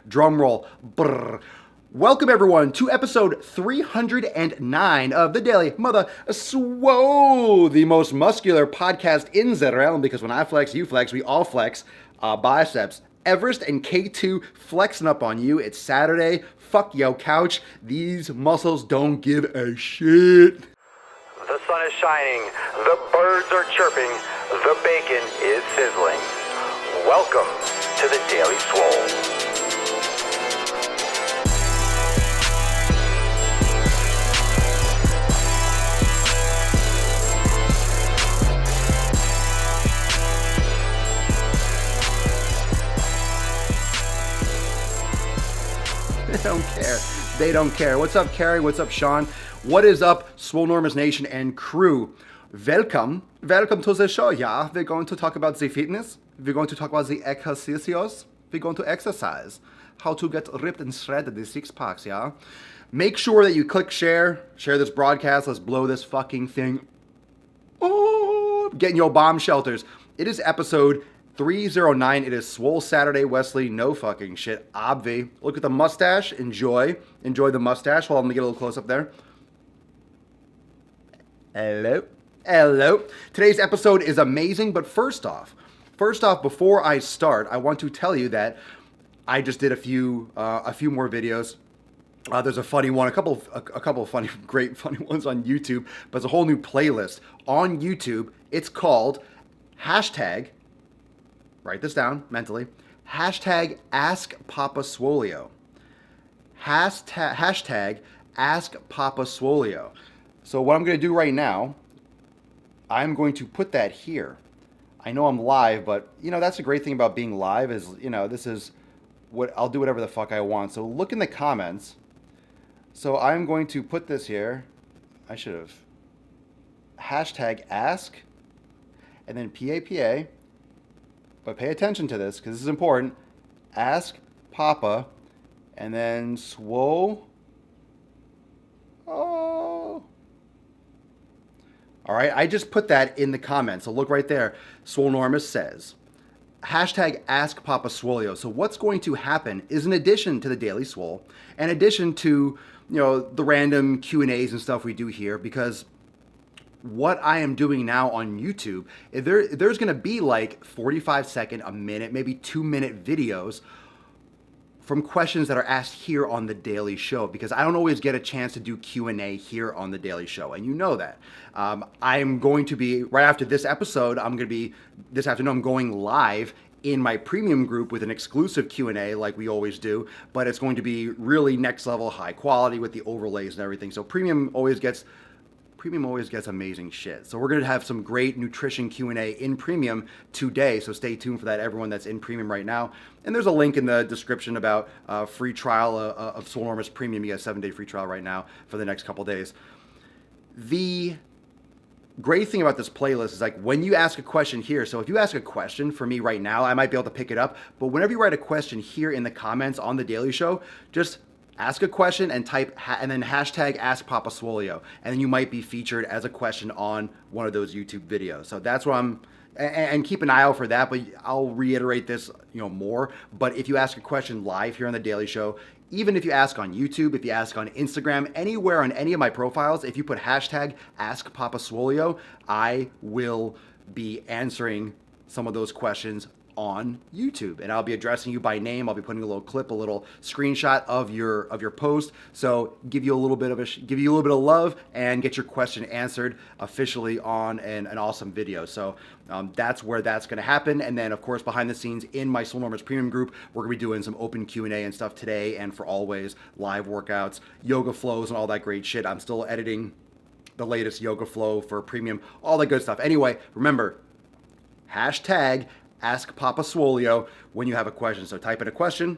Drum roll. Brrr. Welcome everyone to episode 309 of the Daily Mother Swole, the most muscular podcast in the realm, because when I flex, you flex, we all flex biceps. Everest and K2 flexing up on you. It's Saturday. Fuck yo couch. These muscles don't give a shit. The sun is shining, the birds are chirping, the bacon is sizzling. Welcome to the Daily Swole. They don't care. They don't care. What's up, Carrie? What's up, Sean? What is up, Swolenormous Nation and crew? Welcome. Welcome to the show, yeah. We're going to talk about the fitness. We're going to talk about the exercises. We're going to exercise. How to get ripped and shredded, the six packs, yeah. Make sure that you click share. Share this broadcast. Let's blow this fucking thing. Oh, get in your bomb shelters. It is episode 309. It is Swole Saturday, Wesley. No fucking shit. Obvi. Look at the mustache. Enjoy the mustache. Hold on, let me get a little close up there. Hello. Today's episode is amazing, but first off, before I start, I want to tell you that I just did a few more videos. There's a funny one, a couple of funny ones on YouTube, but it's a whole new playlist on YouTube. It's called hashtag. Write this down mentally. Hashtag Ask Papa Swolio. Hashtag Ask Papa Swolio. So what I'm going to do right now, I'm going to put that here. I know I'm live, but that's the great thing about being live is this is what I'll do whatever the fuck I want. So look in the comments. So I'm going to put this here. I should have. Hashtag Ask, and then PAPA. But pay attention to this, because this is important. Ask Papa, and then Swole. Oh. All right, I just put that in the comments. So look right there. Swolenormous says, hashtag Ask Papa Swolio. So what's going to happen is, in addition to the Daily Swole, in addition to the random Q&As and stuff we do here, because what I am doing now on YouTube, there's going to be like 45-second, a minute, maybe 2-minute videos from questions that are asked here on the Daily Show, because I don't always get a chance to do Q&A here on the Daily Show, and you know that. I'm going to be, right after this episode, this afternoon, I'm going live in my premium group with an exclusive Q&A like we always do, but it's going to be really next level, high quality with the overlays and everything. So premium always gets amazing shit. So we're going to have some great nutrition Q&A in premium today. So stay tuned for that, everyone that's in premium right now. And there's a link in the description about free trial of Swolenormous Premium. You get a 7-day free trial right now for the next couple days. The great thing about this playlist is, like, when you ask a question here, so if you ask a question for me right now, I might be able to pick it up. But whenever you write a question here in the comments on the Daily Show, just ask a question and type and then hashtag Ask Papa Swolio, and then you might be featured as a question on one of those YouTube videos. So that's what and keep an eye out for that. But I'll reiterate this, more. But if you ask a question live here on the Daily Show, even if you ask on YouTube, if you ask on Instagram, anywhere on any of my profiles, if you put hashtag Ask Papa Swolio, I will be answering some of those questions on YouTube, and I'll be addressing you by name. I'll be putting a little clip, a little screenshot of your post. So give you a little bit of love and get your question answered officially on an awesome video. So that's where that's going to happen. And then, of course, behind the scenes in my Swolenormous Premium group, we're going to be doing some open Q&A and stuff today and for always, live workouts, yoga flows, and all that great shit. I'm still editing the latest yoga flow for premium, all that good stuff. Anyway, remember, hashtag Ask Papa Swolio when you have a question. So type in a question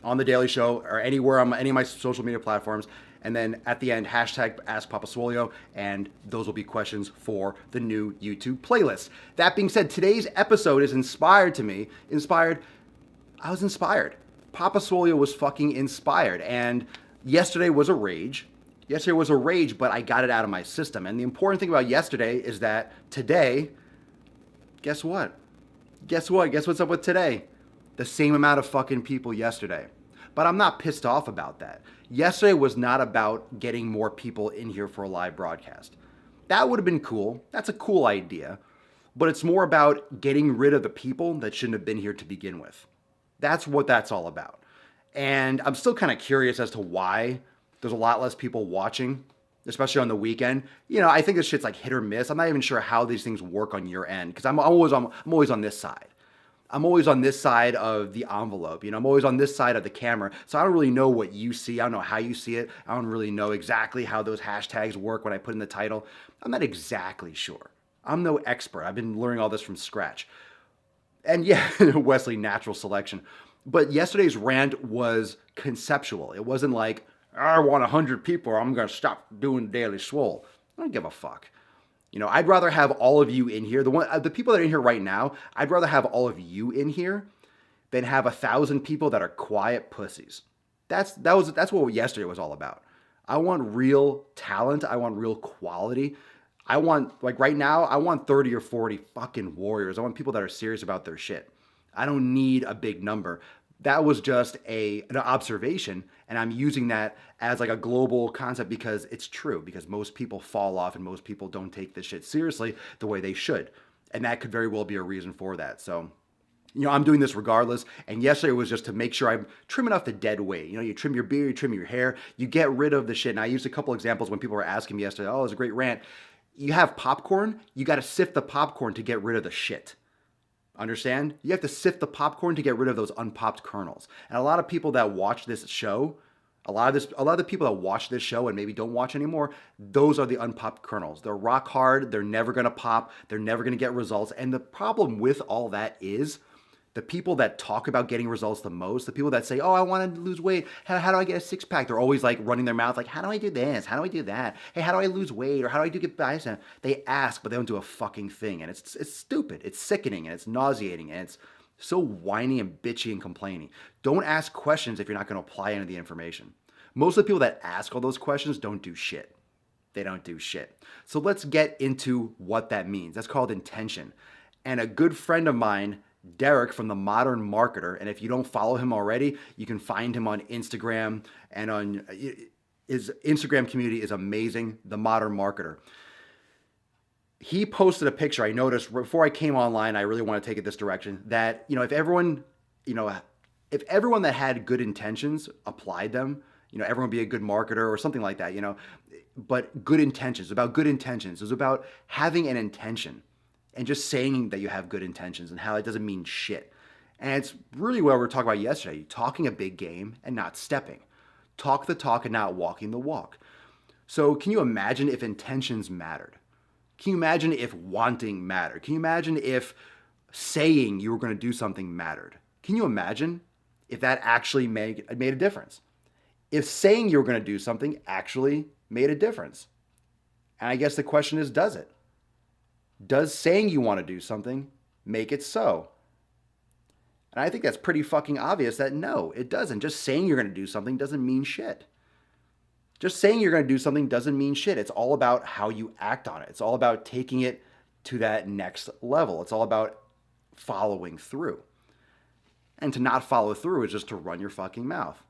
on the Daily Show or anywhere on any of my social media platforms, and then at the end, hashtag Ask Papa Swolio, and those will be questions for the new YouTube playlist. That being said, today's episode is inspired. I was inspired. Papa Swolio was fucking inspired, and yesterday was a rage. But I got it out of my system. And the important thing about yesterday is that today, guess what? Guess what's up with today? The same amount of fucking people yesterday. But I'm not pissed off about that. Yesterday was not about getting more people in here for a live broadcast. That would have been cool. That's a cool idea. But it's more about getting rid of the people that shouldn't have been here to begin with. That's what that's all about. And I'm still kind of curious as to why there's a lot less people watching, especially on the weekend. I think this shit's like hit or miss. I'm not even sure how these things work on your end because I'm always on this side. I'm always on this side of the envelope. I'm always on this side of the camera. So I don't really know what you see. I don't know how you see it. I don't really know exactly how those hashtags work when I put in the title. I'm not exactly sure. I'm no expert. I've been learning all this from scratch. And yeah, Wesley, natural selection. But yesterday's rant was conceptual. It wasn't like, I want 100 people or I'm going to stop doing Daily Swole. I don't give a fuck. I'd rather have all of you in here. The people that are in here right now, I'd rather have all of you in here than have 1,000 people that are quiet pussies. That's what yesterday was all about. I want real talent. I want real quality. I want, like right now, I want 30 or 40 fucking warriors. I want people that are serious about their shit. I don't need a big number. That was just an observation, and I'm using that as like a global concept because it's true, because most people fall off and most people don't take this shit seriously the way they should. And that could very well be a reason for that. So, I'm doing this regardless. And yesterday was just to make sure I'm trimming off the dead weight. You trim your beard, you trim your hair, you get rid of the shit. And I used a couple examples when people were asking me yesterday, oh, it was a great rant. You have popcorn, you got to sift the popcorn to get rid of the shit. Understand? You have to sift the popcorn to get rid of those unpopped kernels. And a lot of people that watch this show, a lot of the people that watch this show and maybe don't watch anymore, those are the unpopped kernels. They're rock hard. They're never going to pop. They're never going to get results. And the problem with all that is the people that talk about getting results the most, the people that say, oh, I want to lose weight. How do I get a six pack? They're always like running their mouth like, how do I do this? How do I do that? Hey, how do I lose weight? Or how do I get bicep? They ask, but they don't do a fucking thing. And it's stupid. It's sickening and it's nauseating and it's so whiny and bitchy and complaining. Don't ask questions if you're not going to apply any of the information. Most of the people that ask all those questions don't do shit. They don't do shit. So let's get into what that means. That's called intention. And a good friend of mine, Derek from The Modern Marketer, and if you don't follow him already, you can find him on Instagram, and on his Instagram community is amazing, The Modern Marketer. He posted a picture. I noticed before I came online, I really want to take it this direction, that if everyone that had good intentions applied them, everyone would be a good marketer or something like that, but good intentions, about good intentions. It was about having an intention. And just saying that you have good intentions and how it doesn't mean shit. And it's really what we were talking about yesterday. Talking a big game and not stepping. Talk the talk and not walking the walk. So can you imagine if intentions mattered? Can you imagine if wanting mattered? Can you imagine if saying you were going to do something mattered? Can you imagine if that actually made a difference? If saying you were going to do something actually made a difference? And I guess the question is, does it? Does saying you want to do something make it so? And I think that's pretty fucking obvious that no, it doesn't. Just saying you're going to do something doesn't mean shit. Just saying you're going to do something doesn't mean shit. It's all about how you act on it. It's all about taking it to that next level. It's all about following through. And to not follow through is just to run your fucking mouth.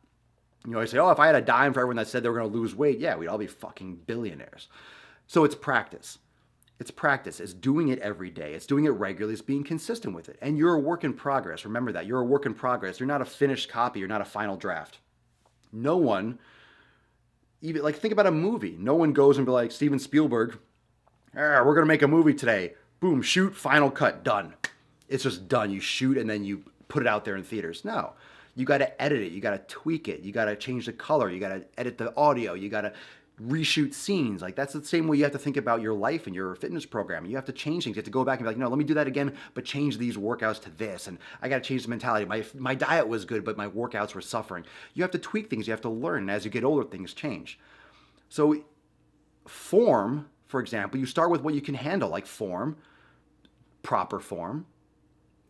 I say, oh, if I had a dime for everyone that said they were going to lose weight, yeah, we'd all be fucking billionaires. So it's practice. It's practice. It's doing it every day. It's doing it regularly. It's being consistent with it. And you're a work in progress. Remember that. You're a work in progress. You're not a finished copy. You're not a final draft. No one, even think about a movie. No one goes and be like, Steven Spielberg, we're going to make a movie today. Boom, shoot, final cut, done. It's just done. You shoot and then you put it out there in theaters. No. You got to edit it. You got to tweak it. You got to change the color. You got to edit the audio. You got to reshoot scenes. That's the same way you have to think about your life and your fitness program. You have to change things. You have to go back and be like, no, let me do that again, but change these workouts to this. And I got to change the mentality. My diet was good, but my workouts were suffering. You have to tweak things. You have to learn. And as you get older, things change. So form, for example, you start with what you can handle, like form. Proper form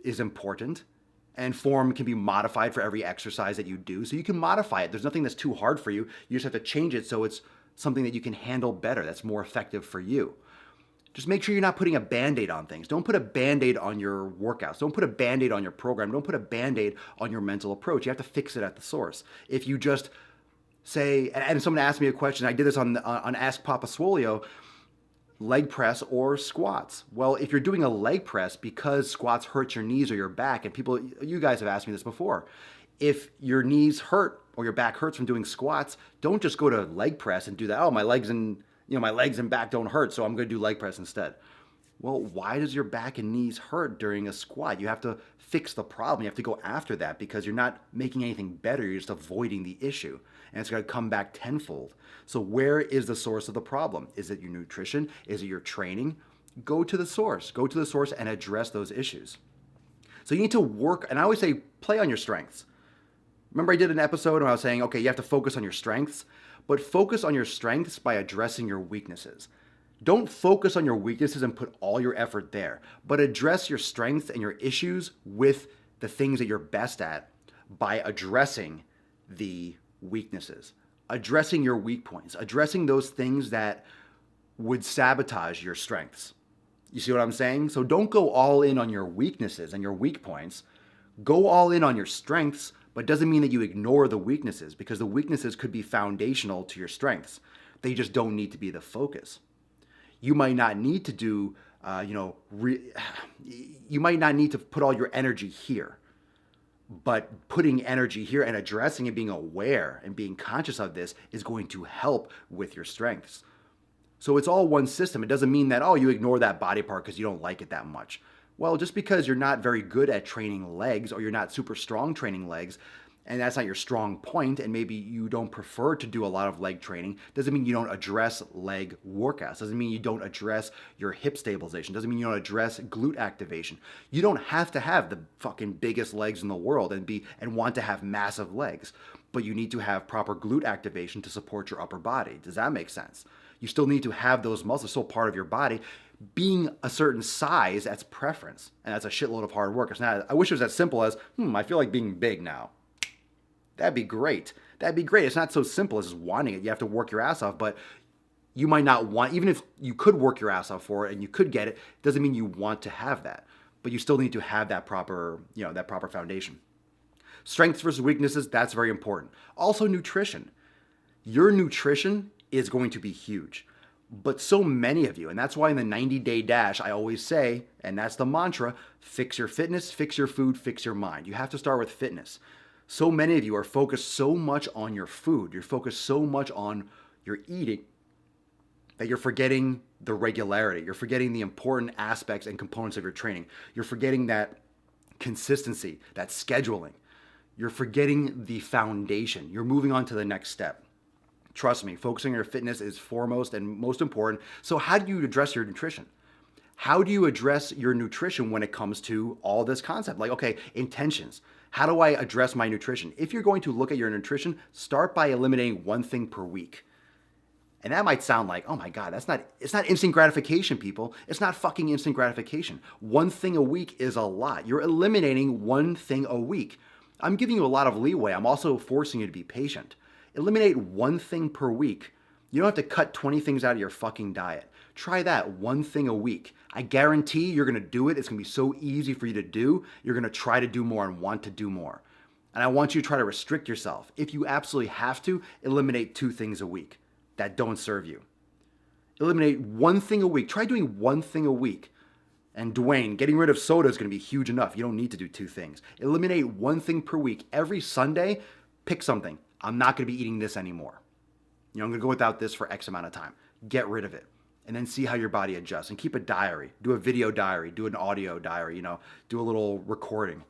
is important. And form can be modified for every exercise that you do. So you can modify it. There's nothing that's too hard for you. You just have to change it so it's something that you can handle better, that's more effective for you. Just make sure you're not putting a Band-Aid on things. Don't put a Band-Aid on your workouts. Don't put a Band-Aid on your program. Don't put a Band-Aid on your mental approach. You have to fix it at the source. If you just say, and someone asked me a question, I did this on Ask Papa Swolio, leg press or squats. Well, if you're doing a leg press because squats hurt your knees or your back, and you guys have asked me this before, if your knees hurt or your back hurts from doing squats, don't just go to leg press and do that. Oh, my legs and back don't hurt, so I'm going to do leg press instead. Well, why does your back and knees hurt during a squat? You have to fix the problem. You have to go after that because you're not making anything better. You're just avoiding the issue, and it's going to come back tenfold. So where is the source of the problem? Is it your nutrition? Is it your training? Go to the source. Go to the source and address those issues. So you need to work, and I always say play on your strengths. Remember I did an episode where I was saying, okay, you have to focus on your strengths, but focus on your strengths by addressing your weaknesses. Don't focus on your weaknesses and put all your effort there, but address your strengths and your issues with the things that you're best at by addressing the weaknesses, addressing your weak points, addressing those things that would sabotage your strengths. You see what I'm saying? So don't go all in on your weaknesses and your weak points. Go all in on your strengths, but doesn't mean that you ignore the weaknesses, because the weaknesses could be foundational to your strengths. They just don't need to be the focus. You might not need to do, you might not need to put all your energy here, but putting energy here and addressing and being aware and being conscious of this is going to help with your strengths. So it's all one system. It doesn't mean that, you ignore that body part because you don't like it that much. Well, just because you're not very good at training legs, or you're not super strong training legs, and that's not your strong point, and maybe you don't prefer to do a lot of leg training, doesn't mean you don't address leg workouts. Doesn't mean you don't address your hip stabilization. Doesn't mean you don't address glute activation. You don't have to have the fucking biggest legs in the world and want to have massive legs, but you need to have proper glute activation to support your upper body. Does that make sense? You still need to have those muscles still part of your body. Being a certain size, that's preference, and that's a shitload of hard work. It's not. I wish it was as simple as, I feel like being big now. That'd be great. That'd be great. It's not so simple as just wanting it. You have to work your ass off, but you might not want, even if you could work your ass off for it and you could get it, doesn't mean you want to have that. But you still need to have that proper, that proper foundation. Strengths versus weaknesses, that's very important. Also nutrition. Your nutrition is going to be huge. But so many of you, and that's why in the 90-day dash, I always say, and that's the mantra, fix your fitness, fix your food, fix your mind. You have to start with fitness. So many of you are focused so much on your food, you're focused so much on your eating, that you're forgetting the regularity. You're forgetting the important aspects and components of your training. You're forgetting that consistency, that scheduling. You're forgetting the foundation. You're moving on to the next step. Trust me, focusing on your fitness is foremost and most important. So how do you address your nutrition? How do you address your nutrition when it comes to all this concept? Like, okay, intentions. How do I address my nutrition? If you're going to look at your nutrition, start by eliminating one thing per week. And that might sound like, oh my God, it's not instant gratification, people. It's not fucking instant gratification. One thing a week is a lot. You're eliminating one thing a week. I'm giving you a lot of leeway. I'm also forcing you to be patient. Eliminate one thing per week. You don't have to cut 20 things out of your fucking diet. Try that, one thing a week. I guarantee you're going to do it. It's going to be so easy for you to do. You're going to try to do more and want to do more. And I want you to try to restrict yourself. If you absolutely have to, eliminate 2 things a week that don't serve you. Eliminate one thing a week. Try doing one thing a week. And Dwayne, getting rid of soda is going to be huge enough. You don't need to do 2 things. Eliminate one thing per week. Every Sunday, pick something. I'm not going to be eating this anymore. I'm going to go without this for X amount of time. Get rid of it. And then see how your body adjusts. And keep a diary. Do a video diary. Do an audio diary. Do a little recording.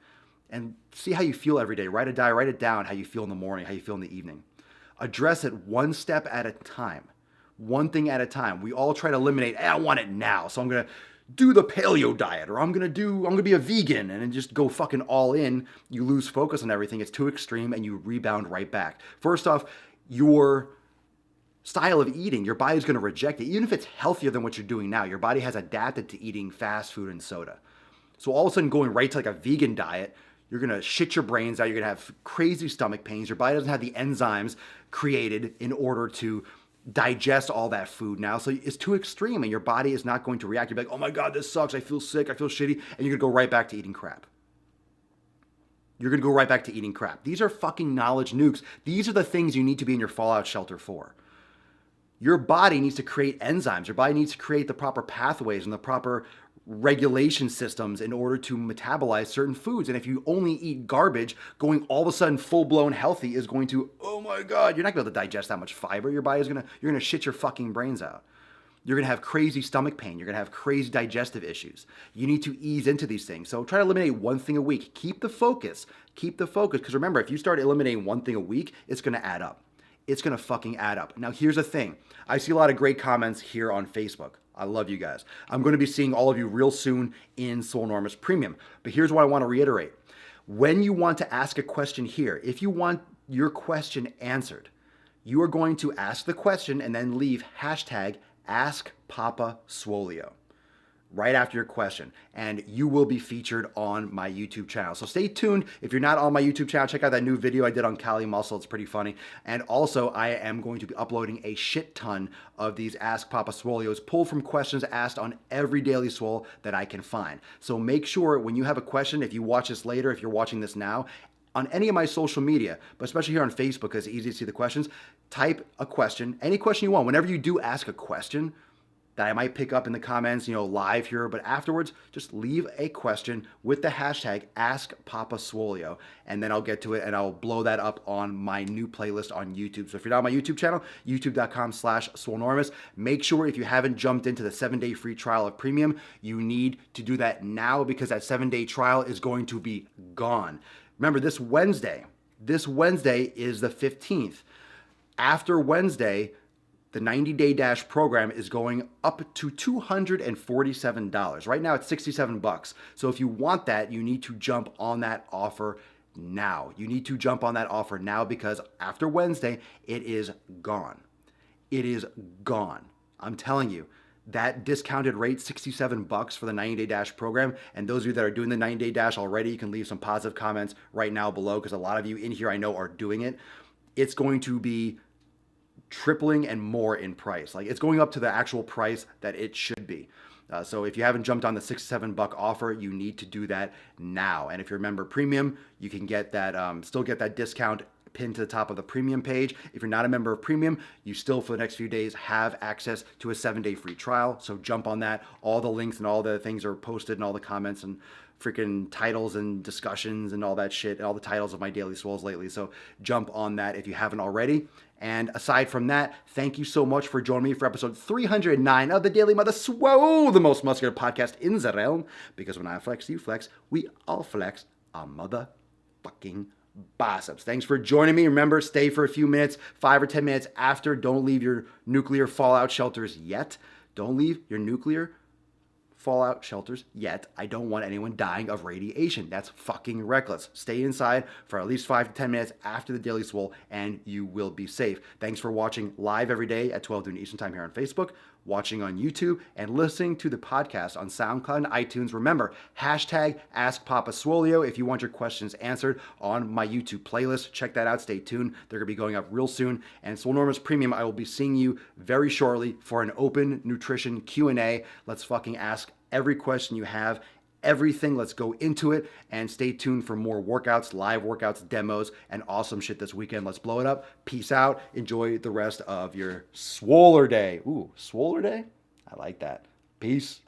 And see how you feel every day. Write a diary. Write it down how you feel in the morning, how you feel in the evening. Address it one step at a time. One thing at a time. We all try to eliminate, I want it now. So I'm going to do the paleo diet, or I'm going to be a vegan, and then just go fucking all in. You lose focus on everything. It's too extreme and you rebound right back. First off, your style of eating, your body's going to reject it. Even if it's healthier than what you're doing now, your body has adapted to eating fast food and soda. So all of a sudden going right to like a vegan diet, you're going to shit your brains out. You're going to have crazy stomach pains. Your body doesn't have the enzymes created in order to digest all that food now. So it's too extreme and your body is not going to react. You're like, oh my God, this sucks. I feel sick. I feel shitty. And you're going to go right back to eating crap. You're going to go right back to eating crap. These are fucking knowledge nukes. These are the things you need to be in your fallout shelter for. Your body needs to create enzymes. Your body needs to create the proper pathways and the proper regulation systems in order to metabolize certain foods. And if you only eat garbage, going all of a sudden full-blown healthy is going to, oh my God, you're not going to be able to digest that much fiber. Your body's you're going to shit your fucking brains out. You're going to have crazy stomach pain. You're going to have crazy digestive issues. You need to ease into these things. So try to eliminate one thing a week. Keep the focus. Keep the focus. Because remember, if you start eliminating one thing a week, it's going to add up. It's going to fucking add up. Now, here's the thing. I see a lot of great comments here on Facebook. I love you guys. I'm going to be seeing all of you real soon in Swolenormous Premium. But here's what I want to reiterate. When you want to ask a question here, if you want your question answered, you are going to ask the question and then leave hashtag #AskPapaSwolio right after your question, and you will be featured on my YouTube channel. So stay tuned. If you're not on my YouTube channel, check out that new video I did on Cali Muscle. It's pretty funny. And also, I am going to be uploading a shit ton of these Ask Papa Swolios pulled from questions asked on every Daily Swole that I can find. So make sure when you have a question, if you watch this later, if you're watching this now, on any of my social media, but especially here on Facebook, because it's easy to see the questions, type a question, any question you want. Whenever you do ask a question that I might pick up in the comments, live here, but afterwards, just leave a question with the hashtag #AskPapaSwolio, and then I'll get to it and I'll blow that up on my new playlist on YouTube. So if you're not on my YouTube channel, youtube.com/Swolenormous, make sure if you haven't jumped into the 7-day free trial of Premium, you need to do that now because that 7-day trial is going to be gone. Remember, this Wednesday is the 15th. After Wednesday, the 90-day dash program is going up to $247. Right now it's $67. So if you want that, you need to jump on that offer now. You need to jump on that offer now because after Wednesday, it is gone. It is gone. I'm telling you. That discounted rate, $67 for the 90-day dash program. And those of you that are doing the 90-day dash already, you can leave some positive comments right now below because a lot of you in here I know are doing it. It's going to be tripling and more in price. Like it's going up to the actual price that it should be. So if you haven't jumped on the $67 offer, you need to do that now. And if you're a member Premium, you can get that, still get that discount pinned to the top of the Premium page. If you're not a member of Premium, you still for the next few days have access to a 7-day free trial. So jump on that. All the links and all the things are posted and all the comments and freaking titles and discussions and all that shit, and all the titles of my Daily Swoles lately. So jump on that if you haven't already. And aside from that, thank you so much for joining me for episode 309 of the Daily Mother Swole, the most muscular podcast in the realm. Because when I flex, you flex, we all flex our motherfucking biceps. Thanks for joining me. Remember, stay for a few minutes, 5 or 10 minutes after. Don't leave your nuclear fallout shelters yet. Don't leave your nuclear fallout shelters yet. I don't want anyone dying of radiation. That's fucking reckless. Stay inside for at least 5 to 10 minutes after the Daily Swole and you will be safe. Thanks for watching live every day at 12 noon Eastern Time here on Facebook, watching on YouTube, and listening to the podcast on SoundCloud and iTunes. Remember, hashtag AskPapaSwolio if you want your questions answered on my YouTube playlist. Check that out. Stay tuned. They're going to be going up real soon. And Swolenormous Premium, I will be seeing you very shortly for an open nutrition Q&A. Let's fucking ask every question you have. Everything. Let's go into it and stay tuned for more workouts, live workouts, demos, and awesome shit this weekend. Let's blow it up. Peace out. Enjoy the rest of your Swoler day. Ooh, Swoler day? I like that. Peace.